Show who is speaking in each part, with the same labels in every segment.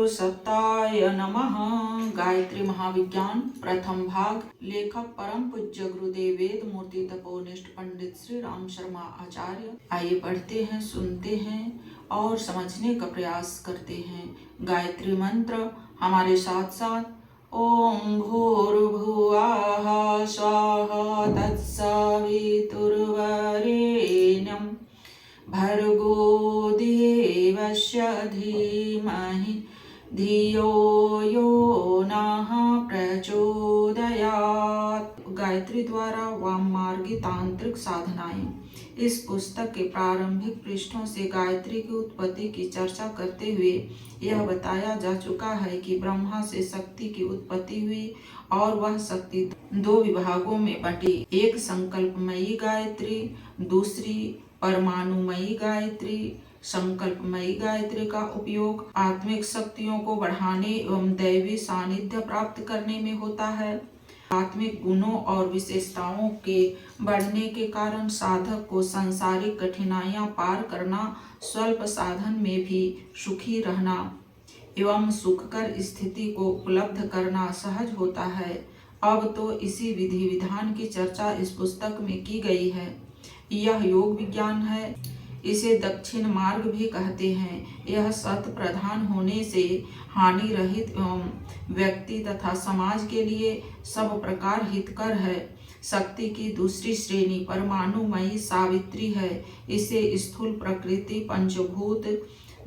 Speaker 1: सत्ताय नमः। गायत्री महाविज्ञान प्रथम भाग। लेखक परम पूज्य गुरुदेव वेद मूर्ति तपोनिष्ठ पंडित श्री राम शर्मा आचार्य। आइए पढ़ते हैं, सुनते हैं और समझने का प्रयास करते हैं। गायत्री मंत्र हमारे साथ साथ। ओम भूर्भुवः स्वः तत्सवितुर्वरेण्यं भर्गो देवस्य धीमहि धियो यो नः प्रचोदयात्। गायत्री द्वारा वाममार्गी तांत्रिक साधनाएं। इस पुस्तक के प्रारंभिक पृष्ठों से गायत्री की उत्पत्ति की चर्चा करते हुए यह बताया जा चुका है कि ब्रह्मा से शक्ति की उत्पत्ति हुई और वह शक्ति दो विभागों में बटी। एक संकल्पमयी गायत्री, दूसरी परमाणुमयी गायत्री। संकल्पमयी गायत्री का उपयोग आत्मिक शक्तियों को बढ़ाने एवं दैवी सानिध्य प्राप्त करने में होता है। आत्मिक गुणों और विशेषताओं के बढ़ने के कारण साधक को सांसारिक कठिनाइयां पार करना, स्वल्प साधन में भी सुखी रहना एवं सुखकर स्थिति को उपलब्ध करना सहज होता है। अब तो इसी विधि विधान की चर्चा इस पुस्तक में की गई है। यह योग विज्ञान है। इसे दक्षिण मार्ग भी कहते हैं। यह सत प्रधान होने से हानि रहित एवं व्यक्ति तथा समाज के लिए सब प्रकार हितकर है। शक्ति की दूसरी श्रेणी परमाणुमयी सावित्री है। इसे स्थूल प्रकृति, पंचभूत,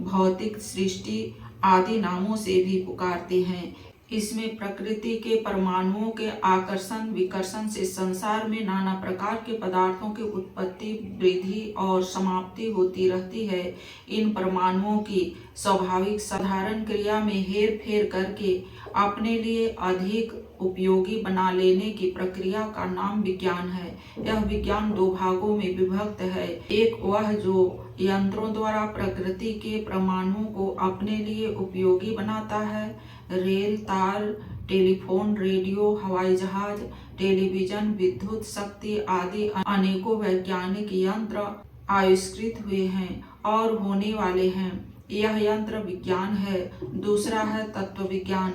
Speaker 1: भौतिक सृष्टि आदि नामों से भी पुकारते हैं। इसमें प्रकृति के परमाणुओं के आकर्षण विकर्षण से संसार में नाना प्रकार के पदार्थों की उत्पत्ति, वृद्धि और समाप्ति होती रहती है। इन परमाणुओं की स्वाभाविक साधारण क्रिया में हेर फेर करके अपने लिए अधिक उपयोगी बना लेने की प्रक्रिया का नाम विज्ञान है। यह विज्ञान दो भागों में विभक्त है। एक वह जो यंत्रों द्वारा प्रकृति के परमाणुओं को अपने लिए उपयोगी बनाता है। रेल, तार, टेलीफोन, रेडियो, हवाई जहाज, टेलीविजन, विद्युत शक्ति आदि अनेकों वैज्ञानिक यंत्र आविष्कृत हुए हैं और होने वाले हैं। यह यंत्र विज्ञान है। दूसरा है तत्व विज्ञान,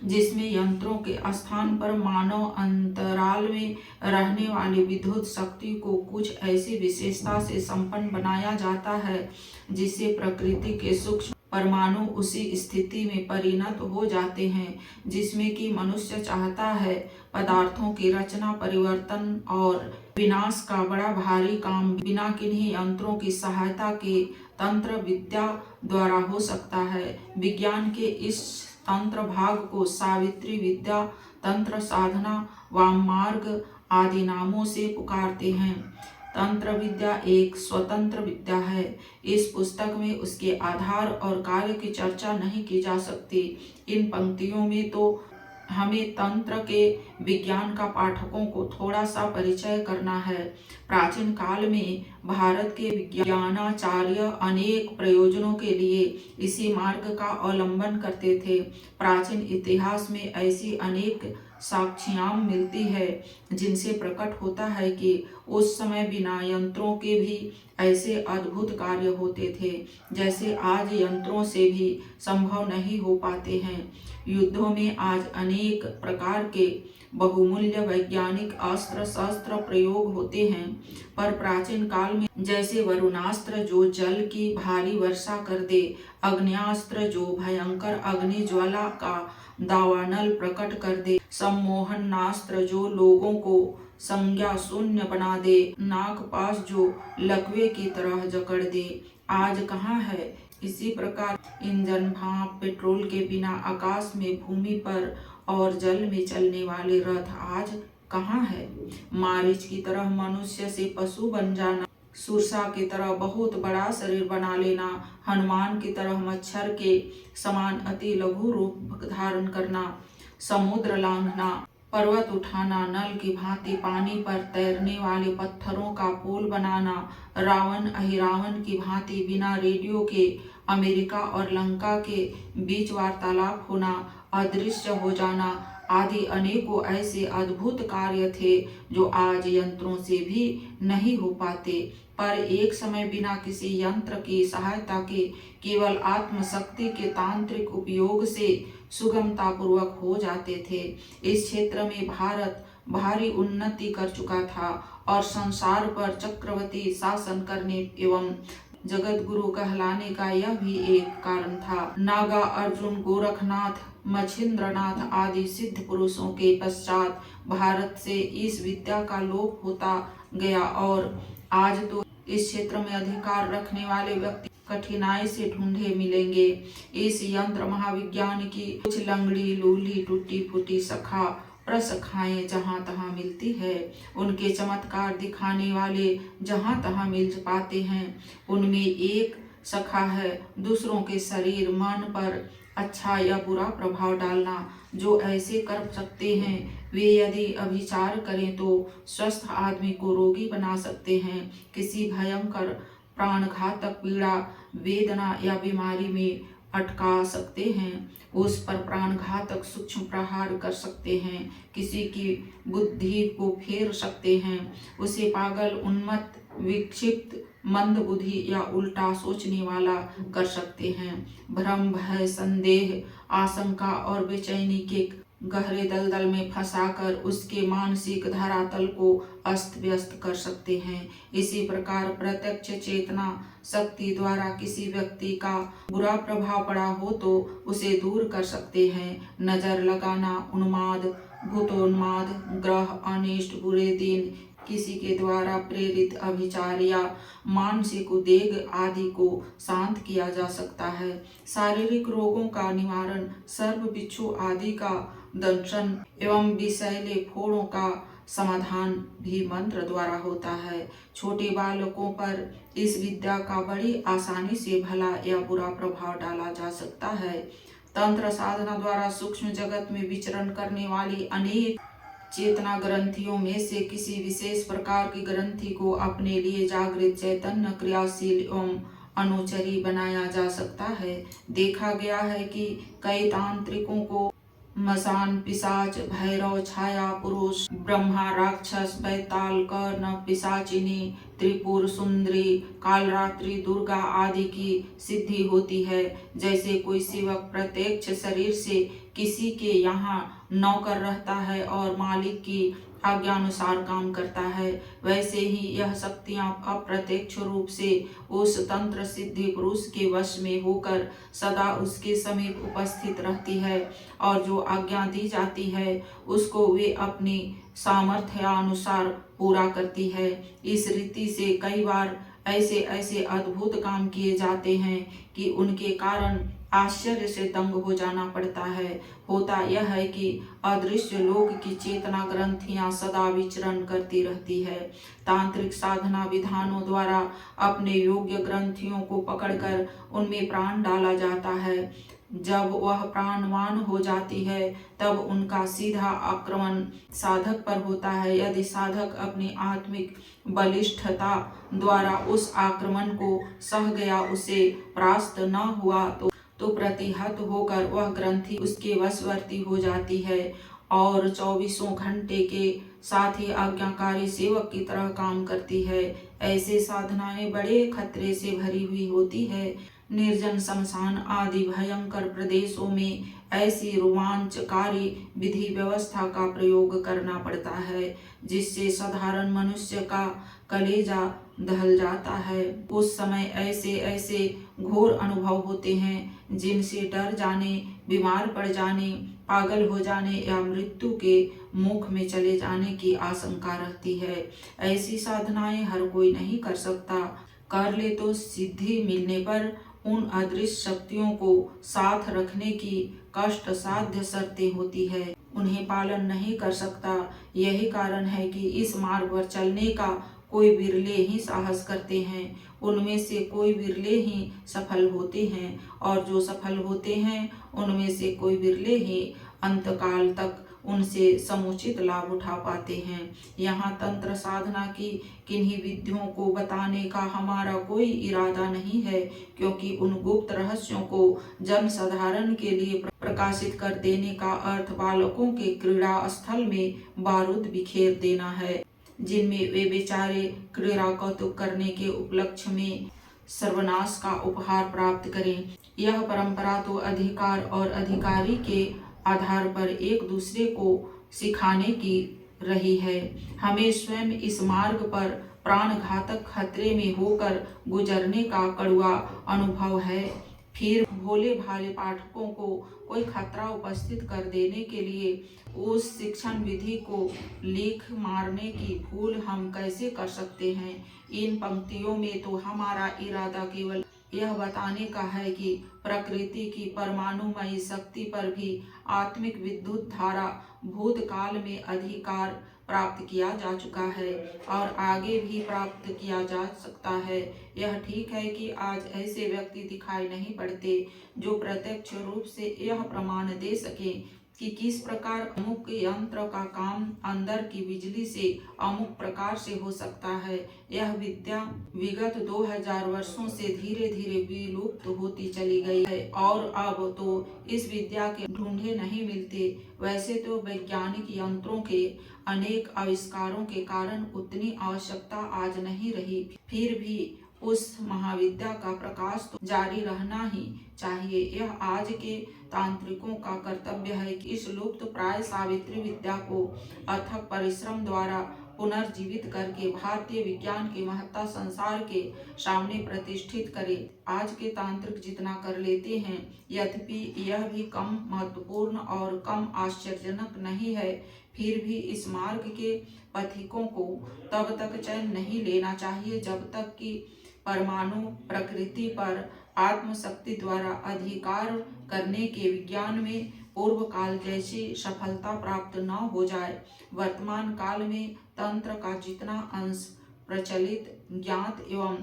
Speaker 1: जिसमें यंत्रों के स्थान पर मानव अंतराल में रहने वाली विद्युत शक्ति को कुछ ऐसी विशेषता से संपन्न बनाया जाता है जिससे प्रकृति के सूक्ष्म परमाणु उसी स्थिति में परिणत हो जाते हैं जिसमें कि मनुष्य चाहता है। पदार्थों की रचना, परिवर्तन और विनाश का बड़ा भारी काम बिना किन्हीं यंत्रों की सहायता के तंत्र विद्या द्वारा हो सकता है। विज्ञान के इस तंत्र भाग को सावित्री विद्या, तंत्र साधना, वाममार्ग आदि नामों से पुकारते हैं। तंत्र विद्या एक स्वतंत्र विद्या है। इस पुस्तक में उसके आधार और कार्य की चर्चा नहीं की जा सकती। इन पंक्तियों में तो हमें तंत्र के विज्ञान का पाठकों को थोड़ा सा परिचय करना है। प्राचीन काल में भारत के विज्ञानाचार्य अनेक प्रयोजनों के लिए इसी मार्ग का अवलंबन करते थे। प्राचीन इतिहास में ऐसी अनेक साक्ष्यां मिलती है जिनसे प्रकट होता है कि उस समय बिना यंत्रों के भी ऐसे अद्भुत कार्य होते थे जैसे आज यंत्रों से भी संभव नहीं हो पाते हैं। युद्धों में आज अनेक प्रकार के बहुमूल्य वैज्ञानिक अस्त्र शस्त्र प्रयोग होते हैं, पर प्राचीन काल में जैसे वरुणास्त्र जो जल की भारी वर्षा कर दे, अग्न्यास्त्र जो भयंकर अग्नि ज्वाला का दावानल प्रकट कर दे, सम्मोहनास्त्र जो लोगों को संज्ञा शून्य बना दे, नागपाश जो लकवे की तरह जकड़ दे, आज कहाँ है। इसी प्रकार इंजन, भाप, पेट्रोल के बिना आकाश में, भूमि पर और जल में चलने वाले रथ आज कहाँ है। मारीच की तरह मनुष्य से पशु बन जाना, सुरसा की तरह बहुत बड़ा शरीर बना लेना, हनुमान की तरह मच्छर के समान अति लघु रूप धारण करना, समुद्र लांघना, पर्वत उठाना, नल की भांति पानी पर तैरने वाले पत्थरों का पुल बनाना, रावण अहिरावण की भांति बिना रेडियो के अमेरिका और लंका के बीच वार्तालाप होना, अदृश्य हो जाना आदि अनेकों ऐसे अद्भुत कार्य थे जो आज यंत्रों से भी नहीं हो पाते, पर एक समय बिना किसी यंत्र की सहायता के केवल आत्मशक्ति के तांत्रिक उपयोग से सुगमता पूर्वक हो जाते थे। इस क्षेत्र में भारत भारी उन्नति कर चुका था और संसार पर चक्रवर्ती शासन करने एवं जगत गुरु कहलाने का यह भी एक कारण था। नागा अर्जुन, गोरखनाथ, मच्छिंद्रनाथ आदि सिद्ध पुरुषों के पश्चात भारत से इस विद्या का लोप होता गया और आज तो इस क्षेत्र में अधिकार रखने वाले व्यक्ति कठिनाई से ढूंढे मिलेंगे। इस यंत्र महाविज्ञान की कुछ लंगड़ी लूली टूटी फूटी सखा प्रसखाएं जहां तहां मिलती है, उनके चमत्कार दिखाने वाले जहां तहां मिल पाते हैं। उनमें एक सखा है दूसरों के शरीर मन पर अच्छा या बुरा प्रभाव डालना। जो ऐसे कर सकते हैं वे यदि अभिचार करें तो स्वस्थ आदमी को रोगी बना सकते हैं, किसी भयंकर प्राणघातक पीड़ा वेदना या बीमारी में अटका सकते हैं, उस पर प्राणघातक सूक्ष्म प्रहार कर सकते हैं, किसी की बुद्धि को फेर सकते हैं, उसे पागल उन्मत्त विक्षिप्त मंद बुद्धि या उल्टा सोचने वाला कर सकते हैं, भ्रम भय संदेह आशंका और बेचैनी के गहरे दलदल में फंसाकर उसके मानसिक धरातल को अस्त व्यस्त कर सकते हैं। इसी प्रकार प्रत्यक्ष चेतना शक्ति द्वारा किसी व्यक्ति का बुरा प्रभाव पड़ा हो तो उसे दूर कर सकते हैं। नजर लगाना, उन्माद, भूतोन्माद, ग्रह अनिष्ट, बुरे दिन, किसी के द्वारा प्रेरित अभिचार या मानसिक उद्वेग आदि को शांत किया जा सकता है। शारीरिक रोगों का निवारण, सर्प बिच्छू आदि का दंशन एवं विषैले फोड़ों का समाधान भी मंत्र द्वारा होता है। छोटे बालकों पर इस विद्या का बड़ी आसानी से भला या बुरा प्रभाव डाला जा सकता है। तंत्र साधना द्वारा सूक्ष्म जगत में विचरण करने वाली अनेक चेतना ग्रंथियों में से किसी विशेष प्रकार की ग्रंथि को अपने लिए जागृत चैतन्य क्रियाशील एवं अनुचरी बनाया जा सकता है। देखा गया है कि कई तांत्रिकों को मसान पिशाच भैरव छाया पुरुष ब्रह्मा राक्षस बैताल कर्ण पिशाचिनी त्रिपुर सुंदरी कालरात्रि दुर्गा आदि की सिद्धि होती है। जैसे कोई सेवक प्रत्यक्ष शरीर से किसी के यहाँ नौकर रहता है और मालिक की आज्ञानुसार काम करता है, वैसे ही यह शक्तियां अप्रत्यक्ष रूप से उस तंत्र सिद्धि पुरुष के वश में होकर सदा उसके समीप उपस्थित रहती है और जो आज्ञा दी जाती है उसको वे अपनी सामर्थ्यानुसार पूरा करती है। इस रीति से कई बार ऐसे ऐसे अद्भुत काम किए जाते हैं कि उनके कारण आश्चर्य से दंग हो जाना पड़ता है। होता यह है कि अदृश्य लोक की चेतना ग्रंथियां सदा विचरण करती रहती है। तांत्रिक साधना विधानों द्वारा अपने योग्य ग्रंथियों को पकड़कर उनमें प्राण डाला जाता है। जब वह प्राणवान हो जाती है तब उनका सीधा आक्रमण साधक पर होता है। यदि साधक अपनी आत्मिक बलिष्ठता द्वारा उस आक्रमण को सह गया, उसे परास्त न हुआ तो प्रतिहत होकर वह ग्रंथि उसके वशवर्ती हो जाती है और 24 घंटे के साथ ही आज्ञाकारी सेवक की तरह काम करती है। ऐसे साधनाएं बड़े खतरे से भरी हुई होती है। निर्जन शमशान आदि भयंकर प्रदेशों में ऐसी रोमांचकारी विधि व्यवस्था का प्रयोग करना पड़ता है जिससे साधारण मनुष्य का कलेजा दहल जाता है। उस समय ऐसे ऐसे घोर अनुभव होते हैं जिनसे डर जाने, बीमार पड़ जाने, पागल हो जाने या मृत्यु के मुख में चले जाने की आशंका रहती है। ऐसी साधनाएं हर कोई नहीं कर सकता। कर ले तो सिद्धि मिलने पर उन अदृश्य शक्तियों को साथ रखने की कष्ट साध्य शर्तें होती है, उन्हें पालन नहीं कर सकता। यही कारण है कि इस मार्ग पर चलने का कोई विरले ही साहस करते हैं, उनमें से कोई विरले ही सफल होते हैं और जो सफल होते हैं उनमें से कोई विरले ही अंतकाल तक उनसे समुचित लाभ उठा पाते हैं। यहाँ तंत्र साधना की किन्हीं विधियों को बताने का हमारा कोई इरादा नहीं है, क्योंकि उन गुप्त रहस्यों को जन साधारण के लिए प्रकाशित कर देने का अर्थ बालकों के क्रीड़ा स्थल में बारूद बिखेर देना है, जिनमें वे बेचारे क्रीड़ा कौतुक करने के उपलक्ष्य में सर्वनाश का उपहार प्राप्त करें। यह परंपरा तो अधिकार और अधिकारी के आधार पर एक दूसरे को सिखाने की रही है। हमें स्वयं इस मार्ग पर प्राणघातक खतरे में होकर गुजरने का कड़वा अनुभव है। फिर भोले भाले पाठकों को कोई खतरा उपस्थित कर देने के लिए उस शिक्षण विधि को लीक मारने की भूल हम कैसे कर सकते हैं। इन पंक्तियों में तो हमारा इरादा केवल यह बताने का है कि प्रकृति की परमाणुमयी शक्ति पर भी आत्मिक विद्युत धारा भूतकाल में अधिकार प्राप्त किया जा चुका है और आगे भी प्राप्त किया जा सकता है। यह ठीक है कि आज ऐसे व्यक्ति दिखाई नहीं पड़ते जो प्रत्यक्ष रूप से यह प्रमाण दे सके कि किस प्रकार अमुक यंत्र का काम अंदर की बिजली से अमुक प्रकार से हो सकता है। यह विद्या विगत 2000 वर्षों से धीरे धीरे विलुप्त होती चली गई है और अब तो इस विद्या के ढूंढे नहीं मिलते। वैसे तो वैज्ञानिक यंत्रों के अनेक आविष्कारों के कारण उतनी आवश्यकता आज नहीं रही, फिर भी उस महाविद्या का प्रकाश तो जारी रहना ही चाहिए। यह आज के तांत्रिकों का कर्तव्य है कि इस लुप्त प्राय सावित्री विद्या को अथक परिश्रम द्वारा पुनर्जीवित करके भारतीय विज्ञान की महत्ता संसार के सामने प्रतिष्ठित करे। आज के तांत्रिक जितना कर लेते हैं, यद्यपि यह भी कम महत्वपूर्ण और कम आश्चर्यजनक नहीं है, फिर भी इस मार्ग के पथिकों को तब तक चैन नहीं लेना चाहिए जब तक कि परमाणु प्रकृति पर आत्मशक्ति द्वारा अधिकार करने के विज्ञान में पूर्व काल जैसी सफलता प्राप्त न हो जाए। वर्तमान काल में तंत्र का जितना अंश प्रचलित, ज्ञात एवं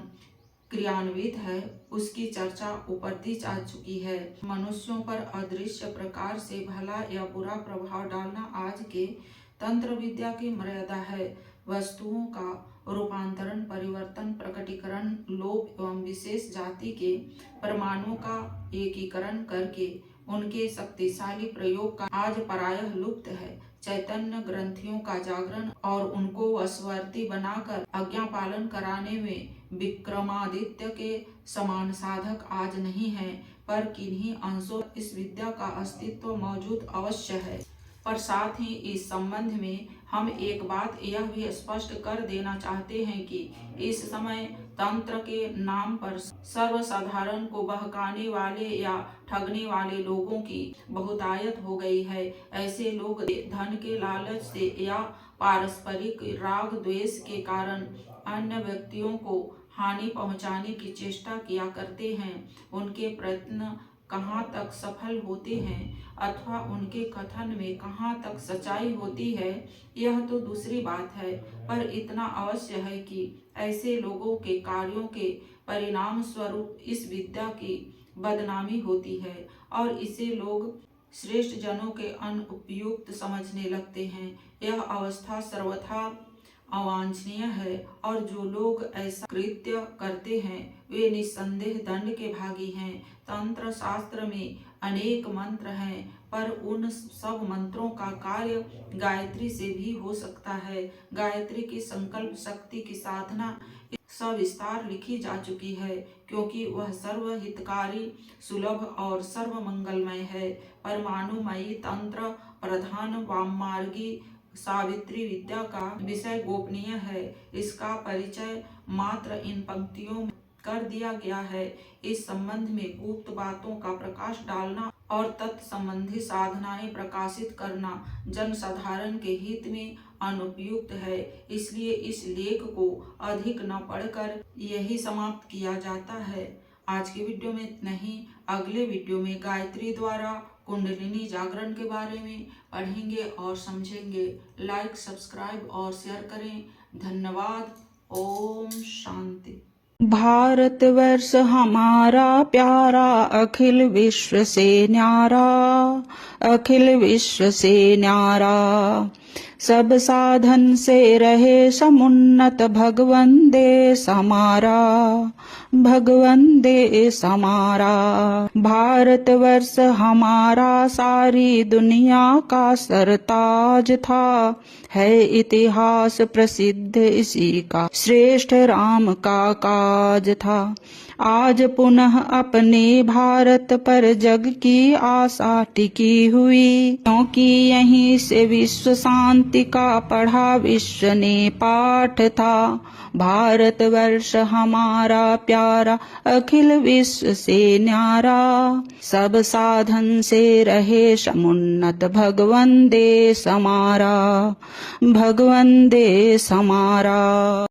Speaker 1: क्रियान्वित है, उसकी चर्चा उपरती जा चुकी है। मनुष्यों पर अदृश्य प्रकार से भला या बुरा प्रभाव डालना आज के तंत्र विद्या की मर्यादा है। वस्तुओं का रूपांतरण, परिवर्तन, प्रकटीकरण, लोप एवं विशेष जाति के परमाणुओं का एकीकरण करके उनके शक्तिशाली प्रयोग का आज प्रायः लुप्त है। चैतन्य ग्रंथियों का जागरण और उनको वशवर्ती बनाकर आज्ञा पालन कराने में विक्रमादित्य के समान साधक आज नहीं है, पर किन्हीं अंशों इस विद्या का अस्तित्व मौजूद अवश्य है। पर साथ ही इस संबंध में हम एक बात यह भी स्पष्ट कर देना चाहते हैं कि इस समय तंत्र के नाम पर सर्वसाधारण को बहकाने वाले या ठगने वाले लोगों की बहुतायत हो गई है। ऐसे लोग धन के लालच से या पारस्परिक राग द्वेष के कारण अन्य व्यक्तियों को हानि पहुंचाने की चेष्टा किया करते हैं। उनके प्रयत्न कहाँ तक सफल होते हैं अथवा उनके कथन में कहाँ तक सच्चाई होती है, यह तो दूसरी बात है, पर इतना अवश्य है कि ऐसे लोगों के कार्यों के परिणाम स्वरूप इस विद्या की बदनामी होती है और इसे लोग श्रेष्ठ जनों के अनुपयुक्त समझने लगते हैं। यह अवस्था सर्वथा अवांछनीय है और जो लोग ऐसा कृत्य करते हैं वे निस्संदेह दंड के भागी हैं। तंत्र शास्त्र में अनेक मंत्र हैं, पर उन सब मंत्रों का कार्य गायत्री से भी हो सकता है। गायत्री की संकल्प शक्ति की साधना सविस्तार लिखी जा चुकी है, क्योंकि वह सर्वहितकारी, सुलभ और सर्वमंगलमय है। परमाणुमयी तंत्र प्रधान वाममार्गी सावित्री विद्या का विषय गोपनीय है। इसका परिचय मात्र इन पंक्तियों में कर दिया गया है। इस संबंध में गुप्त बातों का प्रकाश डालना और तत्संबंधी साधनाएं प्रकाशित करना जन साधारण के हित में अनुपयुक्त है। इसलिए इस लेख को अधिक न पढ़कर यही समाप्त किया जाता है। आज के वीडियो में इतना ही। अगले वीडियो में गायत्री द्वारा कुंडलिनी जागरण के बारे में पढ़ेंगे और समझेंगे। लाइक, सब्सक्राइब और शेयर करें। धन्यवाद। ओम शांति। भारतवर्ष हमारा प्यारा, अखिल विश्व से न्यारा, अखिल विश्व से न्यारा। सब साधन से रहे समुन्नत, भगवन देश हमारा, भगवन देश हमारा। भारतवर्ष हमारा सारी दुनिया का सरताज था, है इतिहास प्रसिद्ध इसी का, श्रेष्ठ राम का काज था। आज पुनः अपने भारत पर जग की आशा टिकी हुई, क्योंकि यहीं से विश्व शांति का पढ़ा विश्व ने पाठ था। भारतवर्ष हमारा प्यारा, अखिल विश्व से न्यारा। सब साधन से रहे समुन्नत, भगवन देश हमारा, भगवन देश हमारा।